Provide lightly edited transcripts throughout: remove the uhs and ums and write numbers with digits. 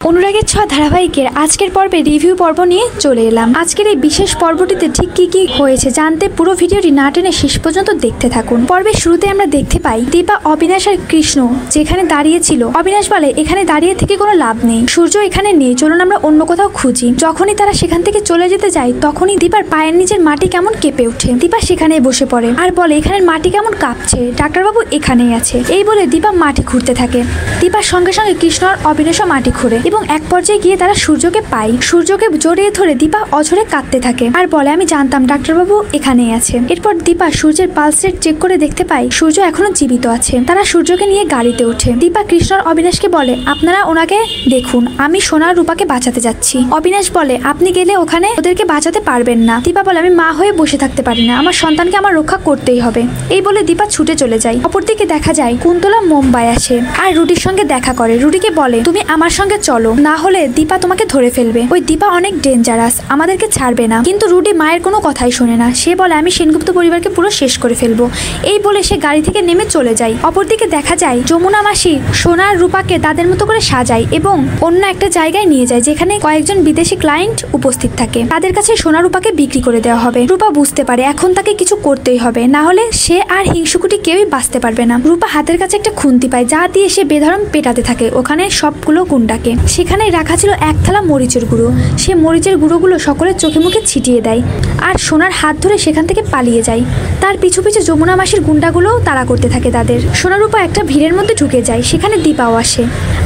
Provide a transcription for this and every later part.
অনুরাগের ছোঁয়া ধারাবাহিকের আজকের পর্বে রিভিউ পর্ব নিয়ে চলে এলাম। আজকের এই বিশেষ পর্বটিতে ঠিক কি কি হয়েছে জানতে পুরো ভিডিওটি না টেনে শেষ পর্যন্ত দেখতে থাকুন। পর্বের শুরুতে আমরা দেখতে পাই দীপা, অবিনাশ আর কৃষ্ণ যেখানে দাঁড়িয়ে ছিল। অবিনাশ বলে এখানে দাঁড়িয়ে থেকে কোনো লাভ নেই, সূর্য এখানে নেই, চলুন আমরা অন্য কোথাও খুঁজি। যখনই তারা সেখান থেকে চলে যেতে যায় তখনই দীপার পায়ের নিচের মাটি কেমন কেঁপে ওঠে। দীপা সেখানে বসে পড়ে আর বলে এখানের মাটি কেমন কাঁপছে, ডাক্তারবাবু এখানেই আছে। এই বলে দীপা মাটি খুঁড়তে থাকে। দীপার সঙ্গে সঙ্গে কৃষ্ণ আর অবিনাশও মাটি খুঁড়ে এবং এক পর্যায়ে গিয়ে তারা সূর্যকে পায়। সূর্যকে জড়িয়ে ধরে দীপা অঝরে কাঁদতে থাকে আর বলে আমি জানতাম ডাক্তারবাবু এখানেই আছে। এরপর দীপা সূর্যের পালস রেট চেক করে দেখতে পায় সূর্য এখনো জীবিত আছে। তারা সূর্যকে নিয়ে গাড়িতে ওঠে। দীপা কৃষ্ণ আর অবিনাশকে বলে আপনারা ওনাকে দেখুন, আমি সোনা আর রূপাকে বাঁচাতে যাচ্ছি। অবিনাশ বলে আপনি গেলে ওখানে ওদেরকে বাঁচাতে পারবেন না। দীপা বলে আমি মা হয়ে বসে থাকতে পারি না, আমার সন্তানকে আমার রক্ষা করতেই হবে। এই বলে দীপা ছুটে চলে যায়। অপরদিকে দেখা যায় কুন্তলা মুম্বাই আসে আর রুডির সঙ্গে দেখা করে। রুডিকে বলে তুমি আমার সঙ্গে চলো, না হলে দীপা তোমাকে ধরে ফেলবে। ওই দীপা অনেক ডেঞ্জারাস, আমাদেরকে ছাড়বে না। কিন্তু রুডি মায়ের কোনো কথাই শোনে না। সে বলে আমি সেনগুপ্ত পরিবারকে পুরো শেষ করে ফেলবো। এই বলে সে গাড়ি থেকে নেমে চলে যায়। অপরদিকে দেখা যায় যমুনা মাসি সোনা আর রূপাকে তাদের মতো করে সাজায় এবং অন্য একটা জায়গায় নিয়ে যায় যেখানে কয়েকজন বিদেশি ক্লায়েন্ট উপস্থিত থাকে। তাদের কাছে সোনা রূপাকে বিক্রি করে দেওয়া হবে। রূপা বুঝতে পারে এখন তাকে কিছু করতেই হবে, না হলে সে আর হিংসুকুটি কেউই বাঁচতে পারবে না। রূপা হাতের কাছে একটা খুন্তি পায় যা দিয়ে সে বেধরম পেটাতে থাকে ওখানে সবগুলো গুন্ডাকে। সেখানে রাখা ছিল এক থালা মরিচের গুঁড়ো। সে মরিচের গুঁড়োগুলো সকলের চোখে মুখে ছিটিয়ে দেয় আর সোনার হাত ধরে সেখান থেকে পালিয়ে যায়। তার পিছু পিছু যমুনা মাসির গুন্ডাগুলো তাড়া করতে থাকে তাদের। সোনা রূপা একটা ভিড়ের মধ্যে ঢুকে যায়। সেখানে দীপাও আসে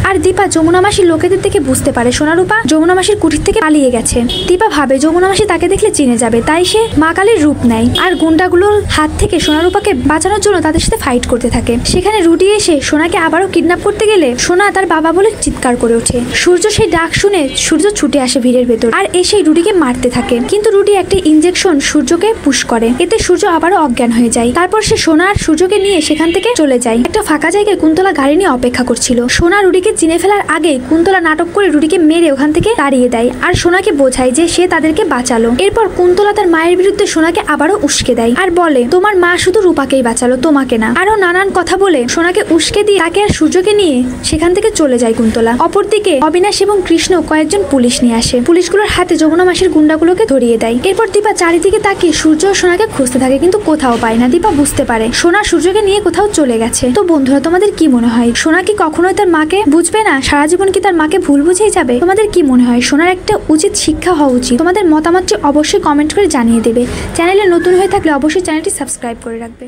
আর দীপা যমুনা মাসির লোকেদের থেকে বুঝতে পারে সোনা রূপা যমুনা মাসির কুঠির থেকে পালিয়ে গেছে। দীপা ভাবে যমুনা মাসি তাকে দেখলে চিনে যাবে, তাই সে মা কালীর রূপ নেয় আর গুন্ডাগুলোর হাত থেকে সোনা রূপাকে বাঁচানোর জন্য তাদের সাথে ফাইট করতে থাকে। সেখানে রুডি এসে সোনাকে আবারও কিডন্যাপ করতে গেলে সোনা তার বাবা বলে চিৎকার করে ওঠে। সূর্য সেই ডাক শুনে সূর্য ছুটে আসে ভিড়ের ভেতর আর এসে রুডিকে মারতে থাকে, কিন্তু রুডি একটা ইনজেকশন সূর্যকে পুশ করে। এতে সূর্য আবারও অজ্ঞান হয়ে যায়। তারপর সে সোনা আর সূর্যকে নিয়ে সেখান থেকে চলে যায়। একটা ফাঁকা জায়গায় কুন্তলা গাড়ি নিয়ে অপেক্ষা করছিল। সোনা রুডিকে চিনে ফেলার আগে কুন্তলা নাটক করে রুডিকে মেরে ওখান থেকে তাড়িয়ে দেয় আর সোনাকে বোঝায় যে সে তাদেরকে বাঁচালো। এরপর কুন্তলা তার মায়ের বিরুদ্ধে সোনাকে আবারও উস্কে দেয় আর বলে তোমার মা শুধু রূপাকেই বাঁচালো, তোমাকে না। আরো নানান কথা বলে সোনাকে উস্কে দিয়ে তাকে আর সূর্যকে নিয়ে সেখান থেকে চলে যায় কুন্তলা। অপরদিকে অবিনাশ এবং কৃষ্ণ কয়েকজন পুলিশ নিয়ে আসে। পুলিশগুলোর হাতে যমুনা মাসির গুন্ডাগুলোকে ধরিয়ে দেয়। এরপর দীপা চারিদিকে তাকিয়ে সূর্য ও সোনাকে খুঁজতে থাকে, কিন্তু কোথাও পায় না। দীপা বুঝতে পারে সোনা সূর্যকে নিয়ে কোথাও চলে গেছে। তো বন্ধুরা তোমাদের কি মনে হয়, সোনা কি কখনোই তার মাকে বুঝবে না? সারা জীবন কি তার মাকে ভুল বুঝেই যাবে? তোমাদের কি মনে হয় সোনার একটা উচিত শিক্ষা হওয়া উচিত? তোমাদের মতামতটি অবশ্যই কমেন্ট করে জানিয়ে দেবে। চ্যানেলে নতুন হয়ে থাকলে অবশ্যই চ্যানেলটি সাবস্ক্রাইব করে রাখবে।